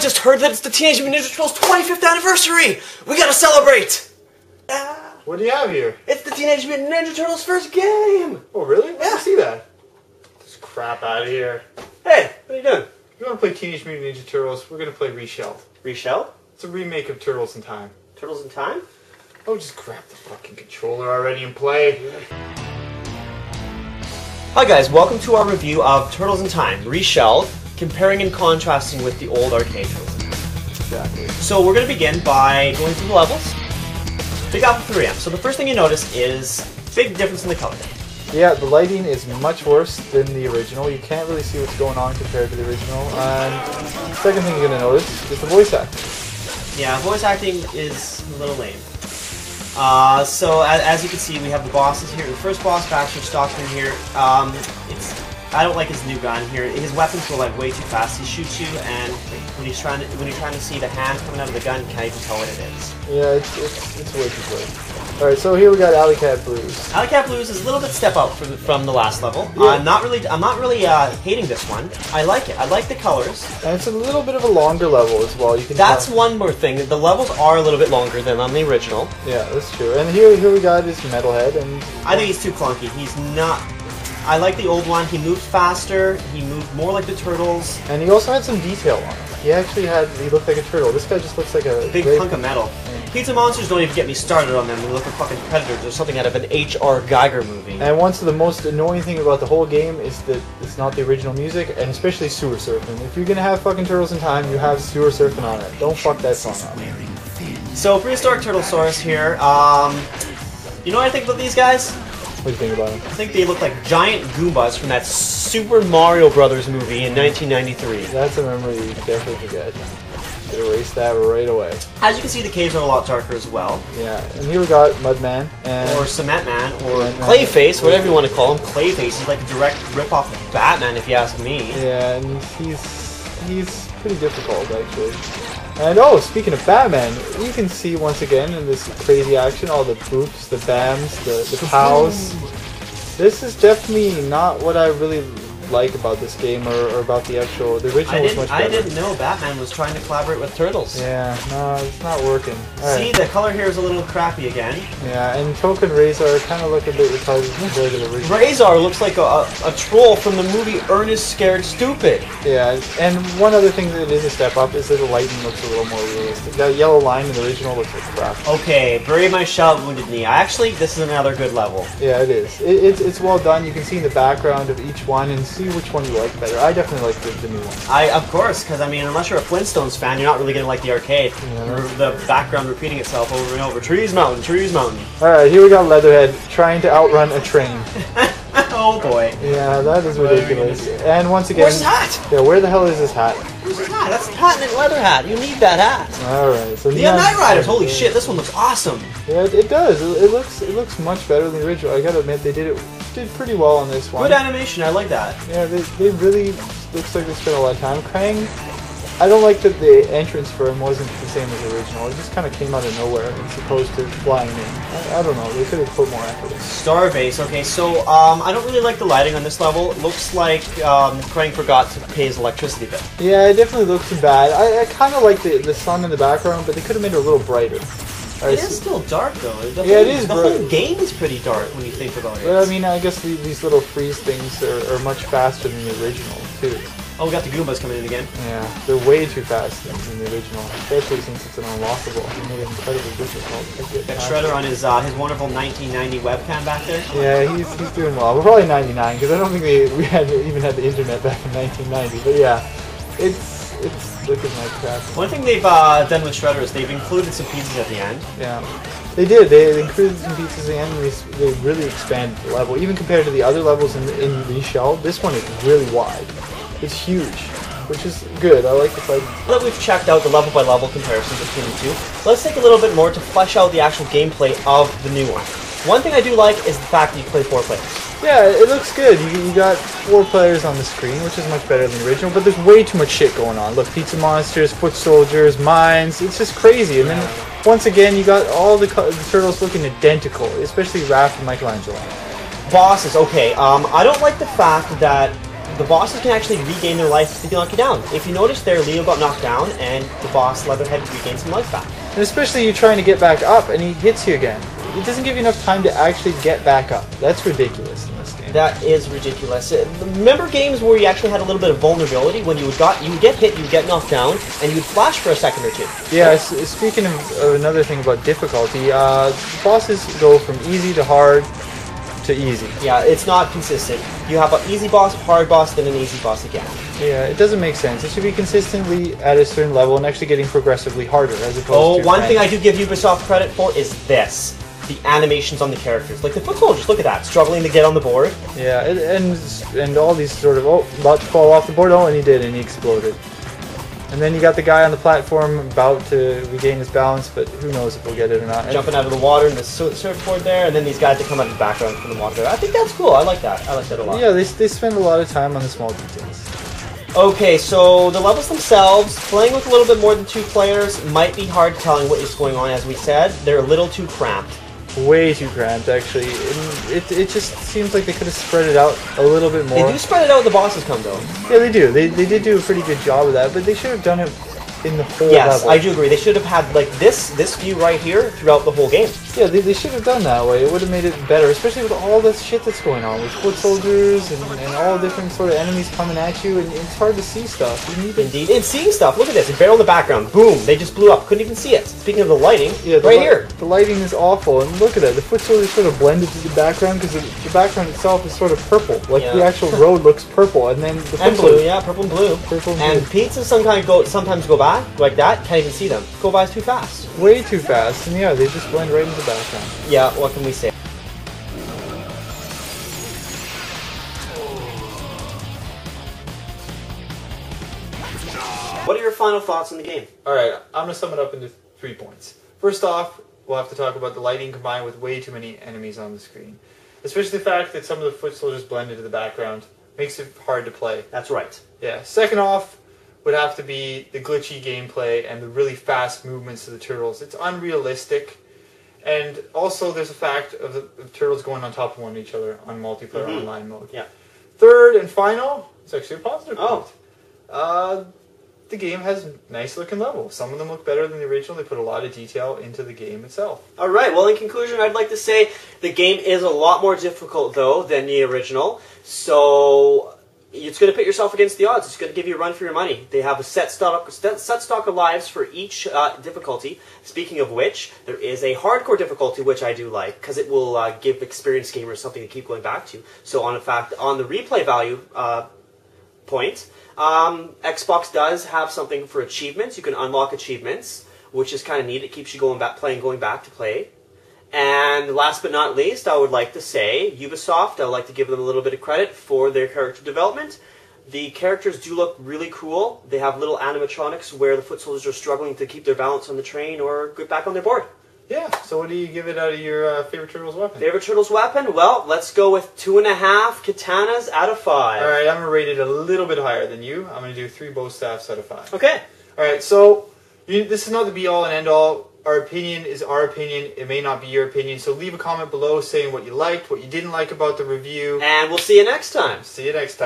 just heard that it's the Teenage Mutant Ninja Turtles 25th anniversary! We gotta celebrate! What do you have here? It's the Teenage Mutant Ninja Turtles' first game! Oh, really? Yeah. Let me see that. Get this crap out of here. Hey, what are you doing? If you want to play Teenage Mutant Ninja Turtles, we're going to play Reshelled. Reshelled? It's a remake of Turtles in Time. Turtles in Time? Oh, just grab the fucking controller already and play. Hi guys, welcome to our review of Turtles in Time, Reshelled, comparing and contrasting with the old arcade Turtles in Time. Exactly. So we're going to begin by going through the levels. Big Apple 3M. So the first thing you notice is big difference in the color. Yeah, the lighting is much worse than the original. You can't really see what's going on compared to the original. And second thing you're going to notice is the voice acting. Yeah, voice acting is a little lame. So as you can see, we have the bosses here. The first boss, Baxter Stockman here. I don't like his new gun here. His weapons go like way too fast. He shoots you, and when you're trying to see the hand coming out of the gun, you can't even tell what it is. Yeah, it's way too quick. All right, so here we got Alley Cat Blues. Alley Cat Blues is a little bit step up from the last level. Yeah. I'm not really hating this one. I like it. I like the colors. And it's a little bit of a longer level as well. That's one more thing. The levels are a little bit longer than on the original. Yeah, that's true. And here we got is Metalhead, and I think he's too clunky. He's not. I like the old one. He moved faster. He moved more like the Turtles. And he also had some detail on him. He looked like a turtle. This guy just looks like a Big hunk of metal. Yeah. Pizza Monsters don't even get me started on them. They look like fucking Predators or something out of an H.R. Geiger movie. And one of the most annoying thing about the whole game is that it's not the original music, and especially Sewer Surfing. If you're gonna have fucking Turtles in Time, you have Sewer Surfing on it. Don't fuck that song up. So Prehistoric Turtlesaurus here. You know what I think about these guys? What do you think about them? I think they look like giant Goombas from that Super Mario Brothers movie in 1993. That's a memory you definitely forget. Erase that right away. As you can see, the caves are a lot darker as well. Yeah, and here we got Mudman or Cement Man or Clayface, whatever you want to call him. Clayface is like a direct rip-off of Batman, if you ask me. Yeah, and he's pretty difficult actually. And speaking of Batman, you can see once again in this crazy action all the boops, the bams, the pows. This is definitely not what I really like about this game or about the original was much better. I didn't know Batman was trying to collaborate with Turtles. Yeah, no, it's not working. See, the color here is a little crappy again. Yeah, and Token Razor kind of look a bit retarded compared to the original. Razor looks like a troll from the movie Ernest Scared Stupid. Yeah, and one other thing that is a step up is that the lighting looks a little more realistic. That yellow line in the original looks like crap. Okay, Bury My Shell, Wounded Knee. Actually, this is another good level. Yeah, it is. It's well done. You can see the background of each one and see which one you like better. I definitely like the new one. Of course, because I mean, unless you're a Flintstones fan, you're not really gonna like the arcade. Yeah. The background repeating itself over and over. Trees, mountain, trees, mountain. Alright, here we got Leatherhead trying to outrun a train. Oh boy. Yeah, that is ridiculous. And once again... Where's his hat? Yeah, where the hell is his hat? Where's his hat? That's a patented leather hat. You need that hat. Alright, so... Yeah, Knight Riders. Holy shit, this one looks awesome. Yeah, it does. It looks much better than the original. I gotta admit, they did pretty well on this one. Good animation, I like that. Yeah, they really looks like they spent a lot of time. Krang, I don't like that the entrance for him wasn't the same as the original. It just kind of came out of nowhere as opposed to flying in. I don't know, they could have put more effort in. Starbase, okay, so I don't really like the lighting on this level. It looks like Krang forgot to pay his electricity bill. Yeah, it definitely looks bad. I kind of like the sun in the background, but they could have made it a little brighter. It is still dark though. It is. The whole game is pretty dark when you think about it. But I mean, I guess these little freeze things are much faster than the original too. Oh, we got the Goombas coming in again. Yeah, they're way too fast than the original, especially since it's an unlockable. It made it incredibly difficult. Got Shredder on his wonderful 1990 webcam back there. Yeah, he's doing well. We're probably 99 because I don't think we even had the internet back in 1990. But yeah, it's looking like crap. One thing they've done with Shredder is they've included some pieces at the end. Yeah, they did. They included some pieces at the end, and they really expanded the level. Even compared to the other levels in Reshelled, this one is really wide. It's huge, which is good. I like the fight. Now that we've checked out the level-by-level comparison between the two, let's take a little bit more to flesh out the actual gameplay of the new one. One thing I do like is the fact that you play 4 players. Yeah, it looks good. You got 4 players on the screen, which is much better than the original, but there's way too much shit going on. Look, pizza monsters, foot soldiers, mines, it's just crazy. And then, once again, you got all the turtles looking identical, especially Raph and Michelangelo. Bosses, okay. I don't like the fact that the bosses can actually regain their life if they knock you down. If you notice there, Leo got knocked down, and the boss Leatherhead regained some life back. And especially you trying to get back up, and he hits you again. It doesn't give you enough time to actually get back up. That's ridiculous in this game. That is ridiculous. Remember games where you actually had a little bit of vulnerability when you would get hit, you would get knocked down, and you would flash for a second or two. Yeah, speaking of another thing about difficulty, bosses go from easy to hard to easy. Yeah, it's not consistent. You have an easy boss, hard boss, then an easy boss again. Yeah, it doesn't make sense. It should be consistently at a certain level and actually getting progressively harder as opposed to... one thing I do give Ubisoft credit for is this. The animations on the characters. Like the foot soldiers, look at that, struggling to get on the board. Yeah, and all these sort of, about to fall off the board, and he did, and he exploded. And then you got the guy on the platform about to regain his balance, but who knows if he'll get it or not. Jumping out of the water in the surfboard there, and then these guys that come out of the background from the water there. I think that's cool, I like that. I like that a lot. Yeah, they spend a lot of time on the small details. Okay, so the levels themselves, playing with a little bit more than 2 players might be hard telling what is going on, as we said. They're a little too cramped. Way too cramped, actually. It just seems like they could have spread it out a little bit more. They do spread it out when the bosses come, though. Yeah, they do. They did do a pretty good job of that, but they should have done it in the whole level. I do agree. They should have had like this view right here throughout the whole game. Yeah, they should have done that way. It would have made it better, especially with all this shit that's going on with foot soldiers and all different sort of enemies coming at you, and it's hard to see stuff. You need to... Indeed, and seeing stuff. Look at this. A barrel in the background. Boom! They just blew up. Couldn't even see it. Speaking of the lighting, yeah, right here. The lighting is awful, and look at that. The foot soldiers sort of blended to the background because the background itself is sort of purple. Like the actual road looks purple, and then the foot and blue. Yeah, purple and blue. Purple and and blue. pizzas sometimes go back like that. Can't even see them. Go by too fast. Way too fast, and yeah, they just blend right into the background. Yeah, what can we say? What are your final thoughts on the game? Alright, I'm going to sum it up into 3 points. First off, we'll have to talk about the lighting combined with way too many enemies on the screen. Especially the fact that some of the foot soldiers blend into the background makes it hard to play. That's right. Yeah. Second off would have to be the glitchy gameplay and the really fast movements of the turtles. It's unrealistic. And also there's the fact of the turtles going on top of each other on multiplayer online mode. Yeah. Third and final, it's actually a positive point. The game has nice looking levels. Some of them look better than the original. They put a lot of detail into the game itself. Alright, well in conclusion I'd like to say the game is a lot more difficult though than the original. So it's going to put yourself against the odds. It's going to give you a run for your money. They have a set stock of lives for each difficulty. Speaking of which, there is a hardcore difficulty, which I do like, because it will give experienced gamers something to keep going back to. So on the replay value point, Xbox does have something for achievements. You can unlock achievements, which is kind of neat. It keeps you going back to play. And last but not least, I would like to say, Ubisoft, I'd like to give them a little bit of credit for their character development. The characters do look really cool. They have little animatronics where the foot soldiers are struggling to keep their balance on the train or get back on their board. Yeah, so what do you give it out of your favorite Turtles weapon? Favorite Turtles weapon? Well, let's go with 2.5 katanas out of 5. Alright, I'm going to rate it a little bit higher than you. I'm going to do 3 bow staffs out of 5. Okay. Alright, so this is not the be-all and end-all. Our opinion is our opinion. It may not be your opinion. So leave a comment below saying what you liked, what you didn't like about the review. And we'll see you next time. See you next time.